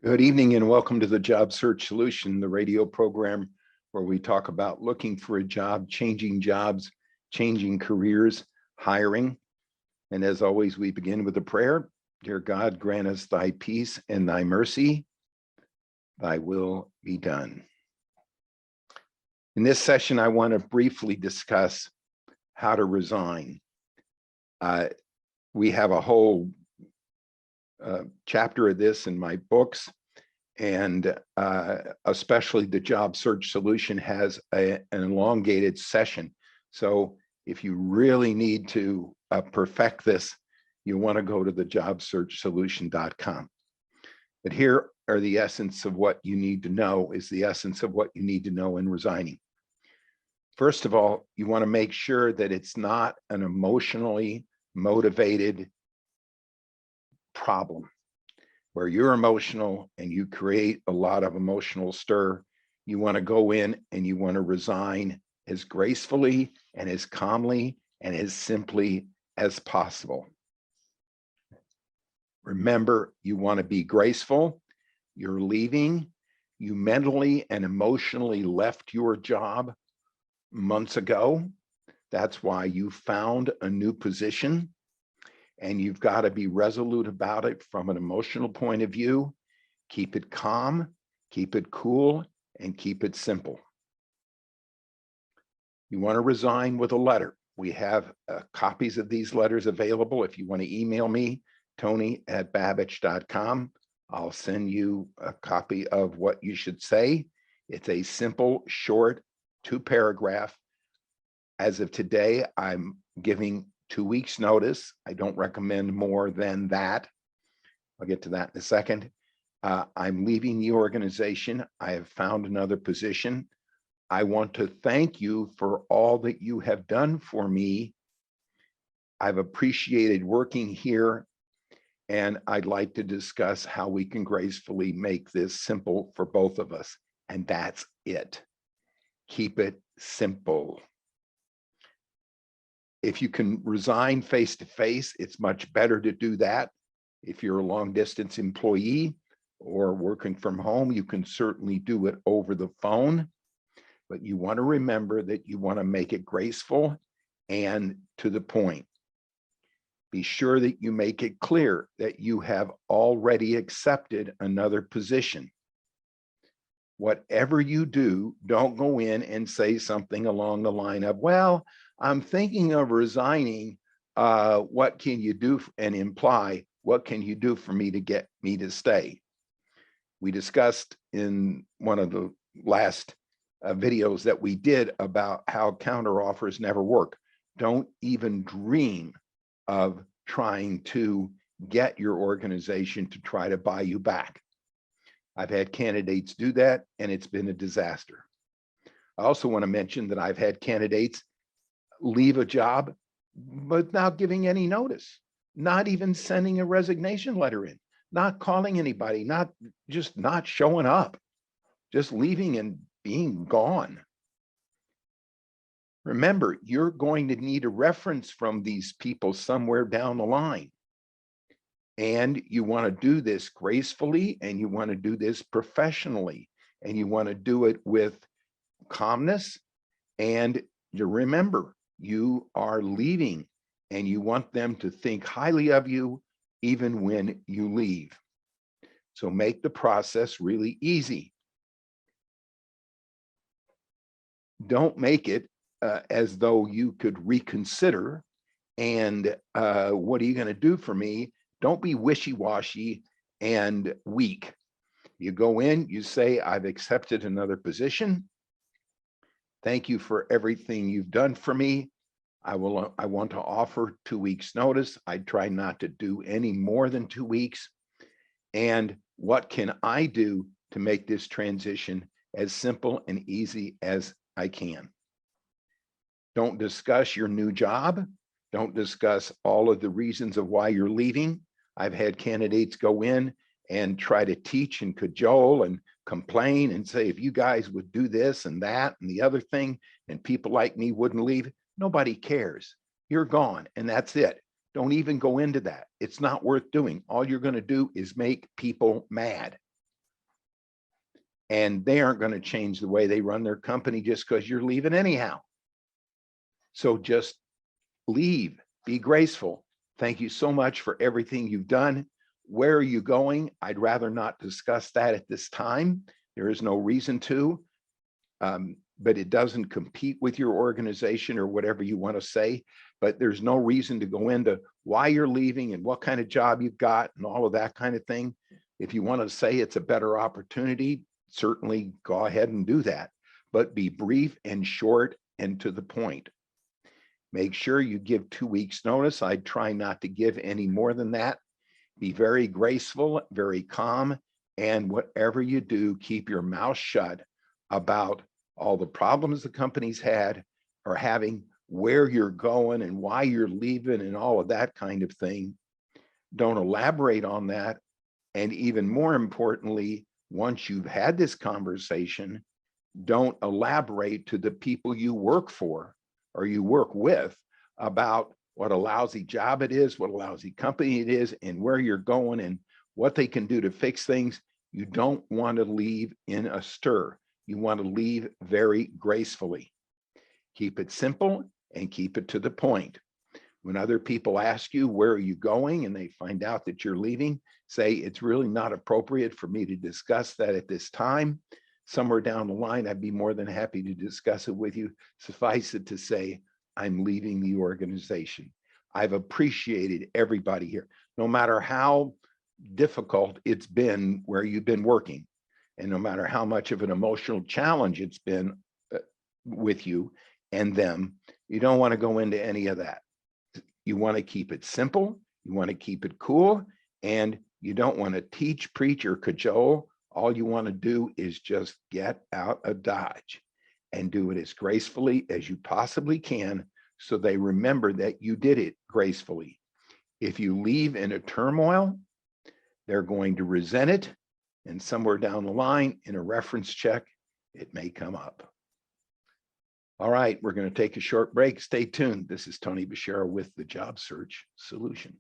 Good evening and welcome to the Job Search Solution, the radio program where we talk about looking for a job, changing jobs, changing careers, hiring. And as always, we begin with a prayer. Dear God, grant us thy peace and thy mercy. Thy will be done. In this session, I want to briefly discuss how to resign. We have a whole chapter of this in my books, and especially the Job Search Solution has an elongated session. So if you really need to perfect this, you want to go to the jobsearchsolution.com. But here are the essence of what you need to know, is the essence of what you need to know in resigning. First of all, you want to make sure that it's not an emotionally motivated problem where you're emotional and you create a lot of emotional stir. You want to go in and you want to resign as gracefully and as calmly and as simply as possible. Remember, you want to be graceful. You're leaving. You mentally and emotionally left your job months ago. That's why you found a new position. And you've got to be resolute about it from an emotional point of view. Keep it calm, keep it cool, and keep it simple. You want to resign with a letter. We have copies of these letters available. If you want to email me, tony@babich.com, I'll send you a copy of what you should say. It's a simple, short, 2-paragraph. As of today, I'm giving 2 weeks notice. I don't recommend more than that. I'll get to that in a second. I'm leaving the organization. I have found another position. I want to thank you for all that you have done for me. I've appreciated working here, and I'd like to discuss how we can gracefully make this simple for both of us. And that's it. Keep it simple. If you can resign face-to-face, it's much better to do that. If you're a long-distance employee or working from home, you can certainly do it over the phone. But you want to remember that you want to make it graceful and to the point. Be sure that you make it clear that you have already accepted another position. Whatever you do, don't go in and say something along the line of, well, I'm thinking of resigning. What can you do? And imply, what can you do for me to get me to stay? We discussed in one of the last videos that we did about how counteroffers never work. Don't even dream of trying to get your organization to try to buy you back. I've had candidates do that, and it's been a disaster. I also want to mention that I've had candidates leave a job without giving any notice, not even sending a resignation letter in, not calling anybody, not showing up, just leaving and being gone. Remember, you're going to need a reference from these people somewhere down the line. And you want to do this gracefully, and you want to do this professionally, and you want to do it with calmness. And you remember, you are leaving, and you want them to think highly of you even when you leave. So make the process really easy. Don't make it as though you could reconsider and what are you going to do for me? Don't be wishy-washy and weak. You go in, you say, I've accepted another position. Thank you for everything you've done for me. I want to offer 2 weeks notice. I try not to do any more than 2 weeks. And what can I do to make this transition as simple and easy as I can? Don't discuss your new job. Don't discuss all of the reasons of why you're leaving. I've had candidates go in and try to teach and cajole and complain and say, if you guys would do this and that and the other thing, and people like me wouldn't leave, nobody cares. You're gone, and that's it. Don't even go into that. It's not worth doing. All you're going to do is make people mad. and they aren't going to change the way they run their company just because you're leaving anyhow. So just leave, be graceful. Thank you so much for everything you've done. Where are you going? I'd rather not discuss that at this time. There is no reason to, but it doesn't compete with your organization or whatever you want to say. But there's no reason to go into why you're leaving and what kind of job you've got and all of that kind of thing. If you want to say it's a better opportunity, certainly go ahead and do that, but be brief and short and to the point. Make sure you give 2 weeks notice. I'd try not to give any more than that. Be very graceful, very calm, and whatever you do, keep your mouth shut about all the problems the company's had or having, where you're going and why you're leaving and all of that kind of thing. Don't elaborate on that. And even more importantly, once you've had this conversation, don't elaborate to the people you work for or you work with about what a lousy job it is, what a lousy company it is, and where you're going and what they can do to fix things. You don't want to leave in a stir. You want to leave very gracefully. Keep it simple and keep it to the point. When other people ask you, where are you going? And they find out that you're leaving, say, it's really not appropriate for me to discuss that at this time. Somewhere down the line, I'd be more than happy to discuss it with you. Suffice it to say, I'm leaving the organization. I've appreciated everybody here, no matter how difficult it's been where you've been working, and no matter how much of an emotional challenge it's been with you and them. You don't want to go into any of that. You want to keep it simple. You want to keep it cool, and you don't want to teach, preach, or cajole. All you want to do is just get out of Dodge and do it as gracefully as you possibly can so they remember that you did it gracefully. If you leave in a turmoil, they're going to resent it, and somewhere down the line in a reference check, it may come up. All right, we're going to take a short break. Stay tuned. This is Tony Bashara with the Job Search Solution.